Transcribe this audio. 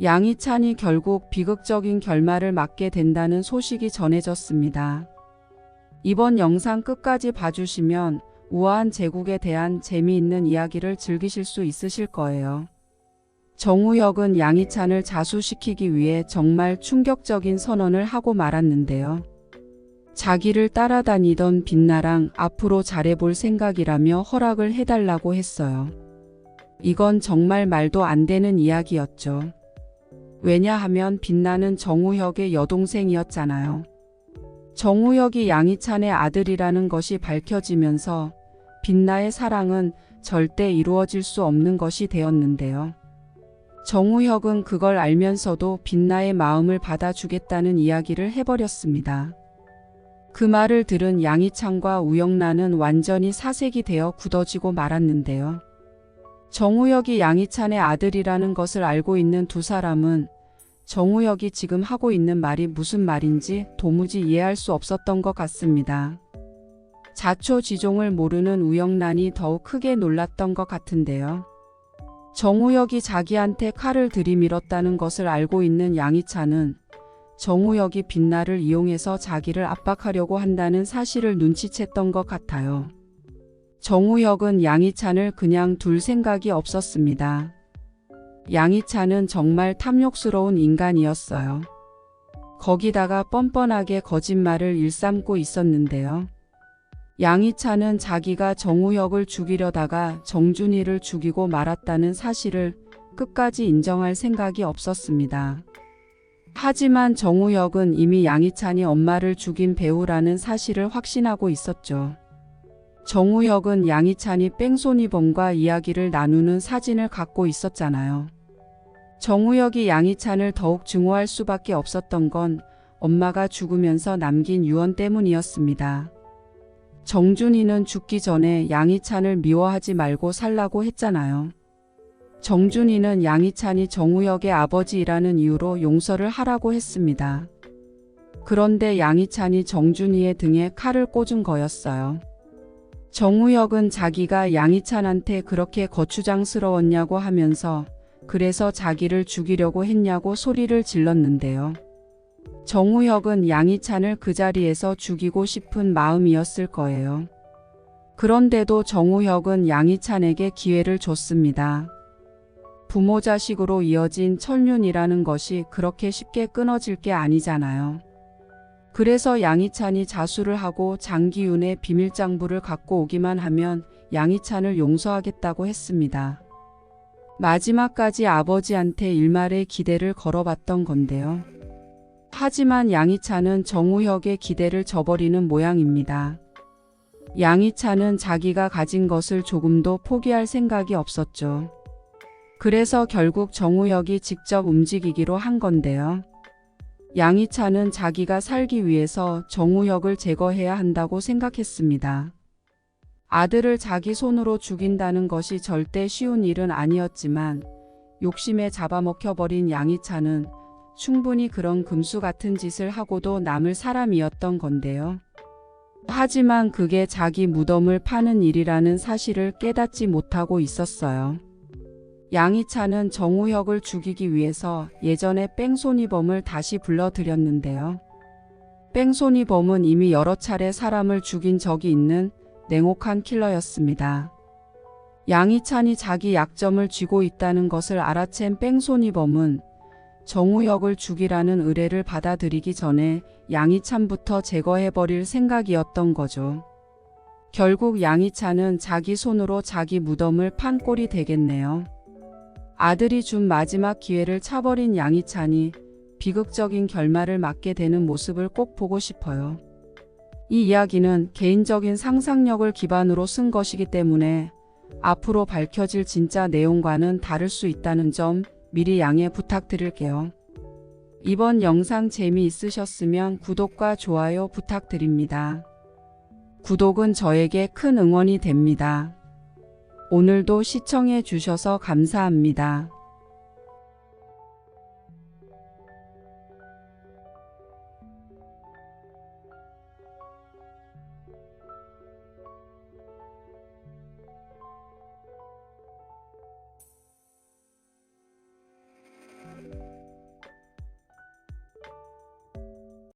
양희찬이 결국 비극적인 결말을 맞게 된다는 소식이 전해졌습니다. 이번 영상 끝까지 봐주시면 우아한 제국에 대한 재미있는 이야기를 즐기실 수 있으실 거예요. 정우혁은 양희찬을 자수시키기 위해 정말 충격적인 선언을 하고 말았는데요. 자기를 따라다니던 빛나랑 앞으로 잘해볼 생각이라며 허락을 해달라고 했어요. 이건 정말 말도 안 되는 이야기였죠. 왜냐하면 빛나는 정우혁의 여동생이었잖아요. 정우혁이 양희찬의 아들이라는 것이 밝혀지면서 빛나의 사랑은 절대 이루어질 수 없는 것이 되었는데요. 정우혁은 그걸 알면서도 빛나의 마음을 받아주겠다는 이야기를 해버렸습니다. 그 말을 들은 양희찬과 우영란은 완전히 사색이 되어 굳어지고 말았는데요. 정우혁이 양희찬의 아들이라는 것을 알고 있는 두 사람은 정우혁이 지금 하고 있는 말이 무슨 말인지 도무지 이해할 수 없었던 것 같습니다. 자초지종을 모르는 우영란이 더욱 크게 놀랐던 것 같은데요. 정우혁이 자기한테 칼을 들이밀었다는 것을 알고 있는 양희찬은 정우혁이 빛나를 이용해서 자기를 압박하려고 한다는 사실을 눈치챘던 것 같아요. 정우혁은 양희찬을 그냥 둘 생각이 없었습니다. 양희찬은 정말 탐욕스러운 인간이었어요. 거기다가 뻔뻔하게 거짓말을 일삼고 있었는데요. 양희찬은 자기가 정우혁을 죽이려다가 정준이를 죽이고 말았다는 사실을 끝까지 인정할 생각이 없었습니다. 하지만 정우혁은 이미 양희찬이 엄마를 죽인 배우라는 사실을 확신하고 있었죠. 정우혁은 양희찬이 뺑소니범과 이야기를 나누는 사진을 갖고 있었잖아요. 정우혁이 양희찬을 더욱 증오할 수밖에 없었던 건 엄마가 죽으면서 남긴 유언 때문이었습니다. 정준이는 죽기 전에 양희찬을 미워하지 말고 살라고 했잖아요. 정준이는 양희찬이 정우혁의 아버지라는 이유로 용서를 하라고 했습니다. 그런데 양희찬이 정준이의 등에 칼을 꽂은 거였어요. 정우혁은 자기가 양희찬한테 그렇게 거추장스러웠냐고 하면서 그래서 자기를 죽이려고 했냐고 소리를 질렀는데요. 정우혁은 양희찬을 그 자리에서 죽이고 싶은 마음이었을 거예요. 그런데도 정우혁은 양희찬에게 기회를 줬습니다. 부모 자식으로 이어진 천륜이라는 것이 그렇게 쉽게 끊어질 게 아니잖아요. 그래서 양희찬이 자수를 하고 장기윤의 비밀장부를 갖고 오기만 하면 양희찬을 용서하겠다고 했습니다. 마지막까지 아버지한테 일말의 기대를 걸어봤던 건데요. 하지만 양희찬은 정우혁의 기대를 저버리는 모양입니다. 양희찬은 자기가 가진 것을 조금도 포기할 생각이 없었죠. 그래서 결국 정우혁이 직접 움직이기로 한 건데요. 양희찬은 자기가 살기 위해서 정우혁을 제거해야 한다고 생각했습니다. 아들을 자기 손으로 죽인다는 것이 절대 쉬운 일은 아니었지만 욕심에 잡아먹혀버린 양희찬은 충분히 그런 금수 같은 짓을 하고도 남을 사람이었던 건데요. 하지만 그게 자기 무덤을 파는 일이라는 사실을 깨닫지 못하고 있었어요. 양희찬은 정우혁을 죽이기 위해서 예전에 뺑소니범을 다시 불러들였는데요. 뺑소니범은 이미 여러 차례 사람을 죽인 적이 있는 냉혹한 킬러였습니다. 양희찬이 자기 약점을 쥐고 있다는 것을 알아챈 뺑소니범은 정우혁을 죽이라는 의뢰를 받아들이기 전에 양희찬부터 제거해버릴 생각이었던 거죠. 결국 양희찬은 자기 손으로 자기 무덤을 판 꼴이 되겠네요. 아들이 준 마지막 기회를 차버린 양희찬이 비극적인 결말을 맞게 되는 모습을 꼭 보고 싶어요. 이 이야기는 개인적인 상상력을 기반으로 쓴 것이기 때문에 앞으로 밝혀질 진짜 내용과는 다를 수 있다는 점 미리 양해 부탁드릴게요. 이번 영상 재미있으셨으면 구독과 좋아요 부탁드립니다. 구독은 저에게 큰 응원이 됩니다. 오늘도 시청해 주셔서 감사합니다.